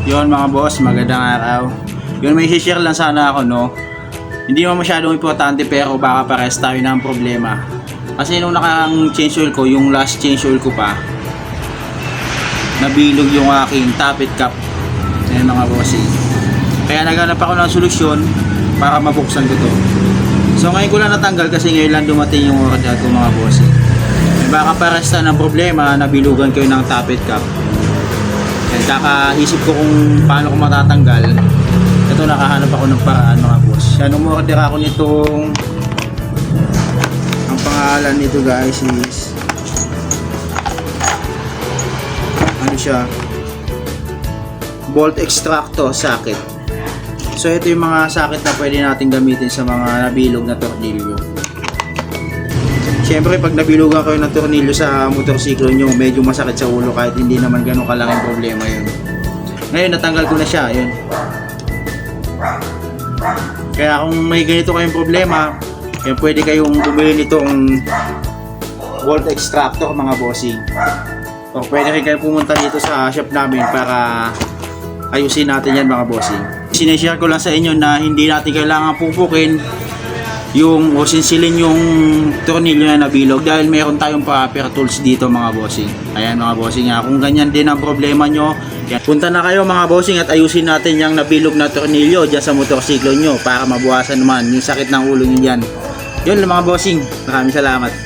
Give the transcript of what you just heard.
Yon mga boss, magandang araw. Yun, may share lang sana ako, no. Hindi naman masyadong importante pero baka pares tayo ng problema. Kasi nung nakang change oil ko, yung last change oil ko pa, nabilog yung aking tappet cap. Ayan mga bossing. Kaya naghanap ako ng solusyon para mabuksan ko to. So ngayon ko lang natanggal kasi ngayon lang dumating yung order ko mga bossing. May baka pares na ng problema, nabilugan kayo ng tappet cap. Kakaisip ko kung paano ko matatanggal. Ito, nakahanap ako ng paraan mga boss. Yan, umorder ako nitong, ang pangalan nito guys is, ano siya, bolt extractor socket. So ito yung mga socket na pwede natin gamitin sa mga nabilog na tornilyo. Siyempre pag nabilugan kayo ng tornilyo sa motorsiklo nyo, medyo masakit sa ulo kahit hindi naman ganun kalaking problema yun. Ngayon natanggal ko na siya, yun. Kaya kung may ganito kayong problema, pwede kayong bumili nitong bolt extractor mga bossing. O pwede rin kayo pumunta dito sa shop namin para ayusin natin yan mga bossing. Sinishare ko lang sa inyo na hindi natin kailangan pupukin yung o sinsilin yung tornilyo na nabilog dahil meron tayong proper tools dito mga bossing. Ayan mga bossing, kung ganyan din ang problema nyo, yan, punta na kayo mga bossing at ayusin natin yung nabilog na tornilyo dyan sa motorsiklo nyo para mabuwasan naman yung sakit ng ulo nyo dyan. Yun mga bossing, maraming salamat.